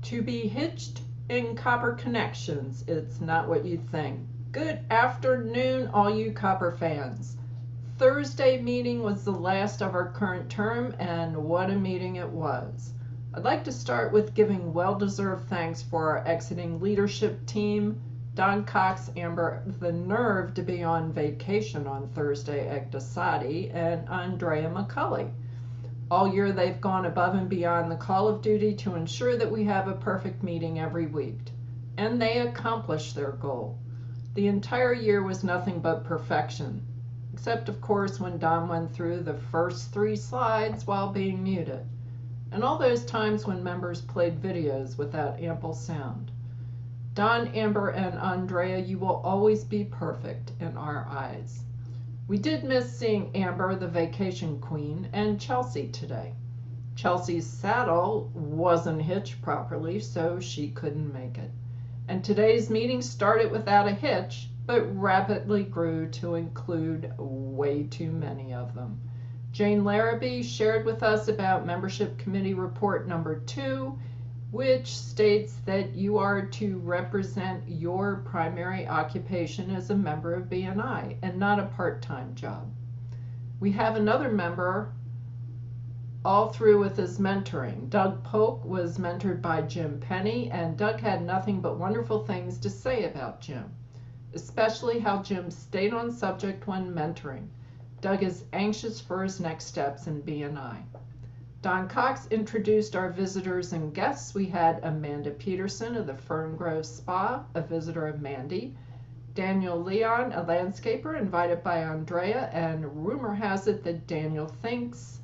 To be hitched in Copper Connections, it's not what you think. Good afternoon, all you Copper fans. Thursday meeting was the last of our current term, and what a meeting it was. I'd like to start with giving well-deserved thanks for our exiting leadership team. Don Cox, Amber, the nerve to be on vacation on Thursday at Dasati, and Andrea McCulley. All year they've gone above and beyond the call of duty to ensure that we have a perfect meeting every week. And they accomplished their goal. The entire year was nothing but perfection. Except, of course, when Don went through the first 3 slides while being muted. And all those times when members played videos without ample sound. Don, Amber, and Andrea, you will always be perfect in our eyes. We did miss seeing Amber, the vacation queen, and Chelsea today. Chelsea's saddle wasn't hitched properly, so she couldn't make it. And today's meeting started without a hitch, but rapidly grew to include way too many of them. Jane Larrabee shared with us about Membership Committee Report number 2, which states that you are to represent your primary occupation as a member of BNI and not a part-time job. We have another member all through with his mentoring. Doug Polk was mentored by Jim Penny, and Doug had nothing but wonderful things to say about Jim, especially how Jim stayed on subject when mentoring. Doug is anxious for his next steps in BNI. Don Cox introduced our visitors and guests. We had Amanda Peterson of the Fern Grove Spa, a visitor of Mandy. Daniel Leon, a landscaper, invited by Andrea, and rumor has it that Daniel thinks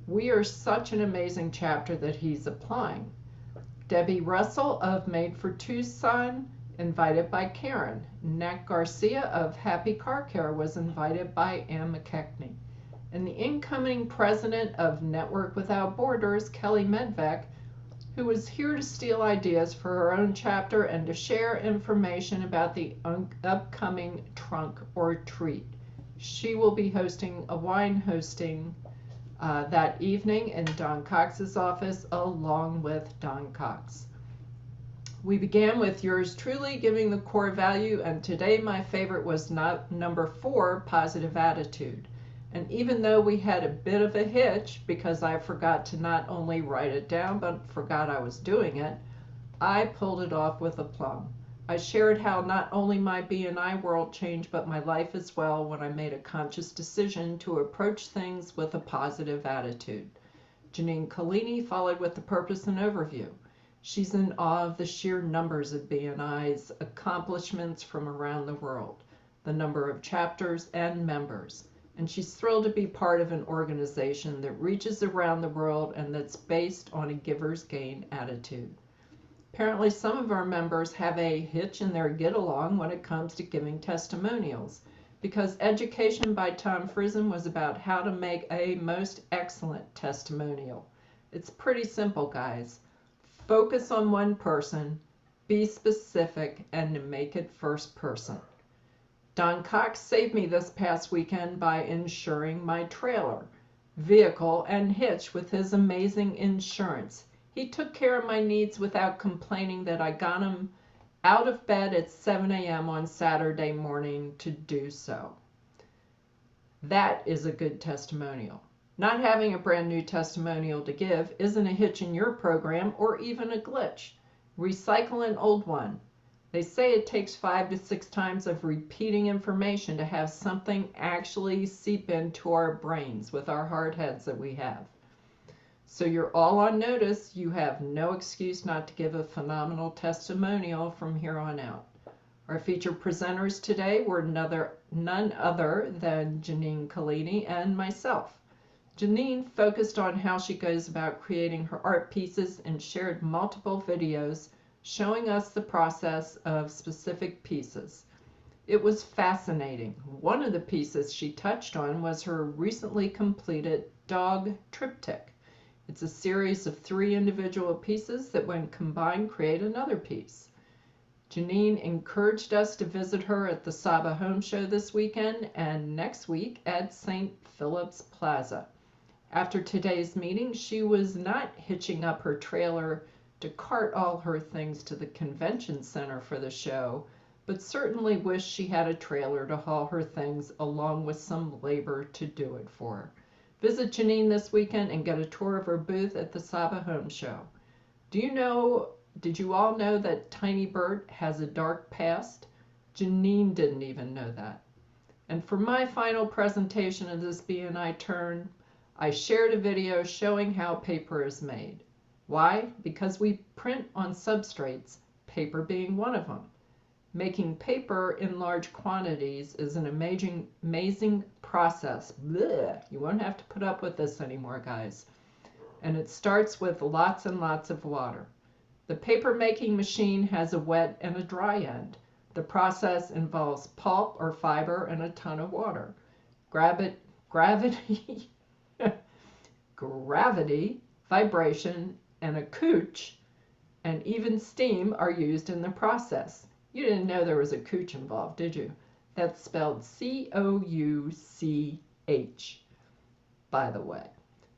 we are such an amazing chapter that he's applying. Debbie Russell of Made for Tucson, invited by Karen. Nat Garcia of Happy Car Care was invited by Ann McKechnie. And the incoming president of Network Without Borders, Kelly Medvec, who was here to steal ideas for her own chapter and to share information about the upcoming trunk or treat. She will be hosting a wine hosting that evening in Don Cox's office along with Don Cox. We began with yours truly giving the core value, and today my favorite was number 4, positive attitude. And even though we had a bit of a hitch because I forgot to not only write it down but forgot I was doing it, I pulled it off with aplomb. I shared how not only my BNI world changed but my life as well when I made a conscious decision to approach things with a positive attitude. Janine Collini followed with the purpose and overview. She's in awe of the sheer numbers of BNI's accomplishments from around the world, the number of chapters and members. And she's thrilled to be part of an organization that reaches around the world and that's based on a giver's gain attitude. Apparently some of our members have a hitch in their get-along when it comes to giving testimonials, because Education by Tom Friesen was about how to make a most excellent testimonial. It's pretty simple, guys. Focus on one person, be specific, and make it first person. Don Cox saved me this past weekend by insuring my trailer, vehicle, and hitch with his amazing insurance. He took care of my needs without complaining that I got him out of bed at 7 a.m. on Saturday morning to do so. That is a good testimonial. Not having a brand new testimonial to give isn't a hitch in your program or even a glitch. Recycle an old one. They say it takes 5 to 6 times of repeating information to have something actually seep into our brains with our hard heads that we have. So you're all on notice. You have no excuse not to give a phenomenal testimonial from here on out. Our featured presenters today were none other than Janine Collini and myself. Janine focused on how she goes about creating her art pieces and shared multiple videos showing us the process of specific pieces. It was fascinating. One of the pieces she touched on was her recently completed dog triptych. It's a series of 3 individual pieces that when combined create another piece. Janine encouraged us to visit her at the Saba Home Show this weekend and next week at St. Philip's Plaza. After today's meeting, she was not hitching up her trailer to cart all her things to the convention center for the show, but certainly wished she had a trailer to haul her things along with some labor to do it for her. Visit Janine this weekend and get a tour of her booth at the Saba Home Show. Did you all know that Tiny Bert has a dark past? Janine didn't even know that. And for my final presentation of this BNI turn, I shared a video showing how paper is made. Why? Because we print on substrates, paper being one of them. Making paper in large quantities is an amazing process. Blech, you won't have to put up with this anymore, guys. And it starts with lots and lots of water. The paper making machine has a wet and a dry end. The process involves pulp or fiber and a ton of water. Gravity, vibration, and a cooch, and even steam are used in the process. You didn't know there was a cooch involved, did you? That's spelled C-O-U-C-H, by the way.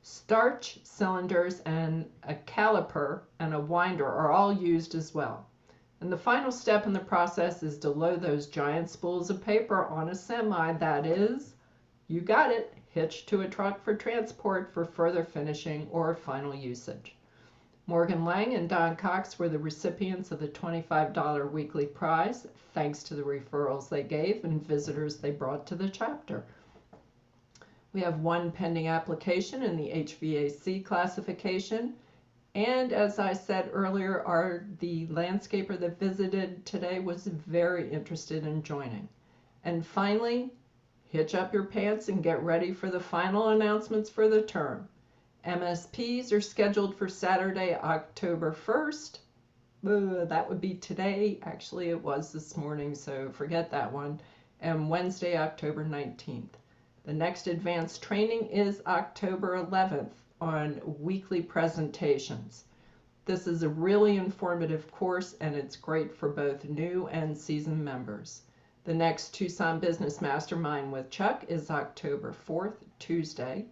Starch, cylinders, and a caliper and a winder are all used as well. And the final step in the process is to load those giant spools of paper on a semi that is, you got it, hitched to a truck for transport for further finishing or final usage. Morgan Lang and Don Cox were the recipients of the $25 weekly prize, thanks to the referrals they gave and visitors they brought to the chapter. We have one pending application in the HVAC classification, and as I said earlier, the landscaper that visited today was very interested in joining. And finally, hitch up your pants and get ready for the final announcements for the term. MSPs are scheduled for Saturday, October 1st. That would be today. Actually, it was this morning, so forget that one. And Wednesday, October 19th. The next advanced training is October 11th on weekly presentations. This is a really informative course, and it's great for both new and seasoned members. The next Tucson Business Mastermind with Chuck is October 4th, Tuesday.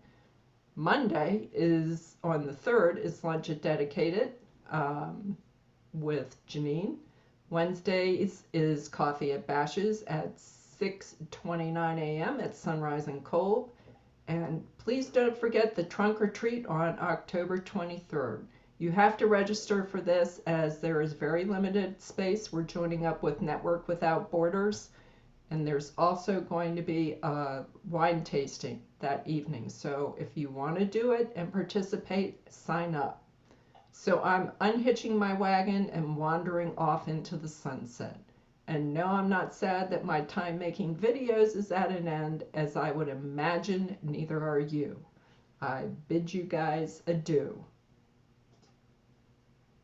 Monday is on the 3rd is Lunch at Dedicated with Janine. Wednesdays is Coffee at Bash's at 6:29 a.m. at Sunrise and Kolb. And please don't forget the Trunk or Treat on October 23rd. You have to register for this as there is very limited space. We're joining up with Network Without Borders. And there's also going to be a wine tasting that evening. So if you want to do it and participate, sign up. So I'm unhitching my wagon and wandering off into the sunset. And no, I'm not sad that my time making videos is at an end, as I would imagine neither are you. I bid you guys adieu.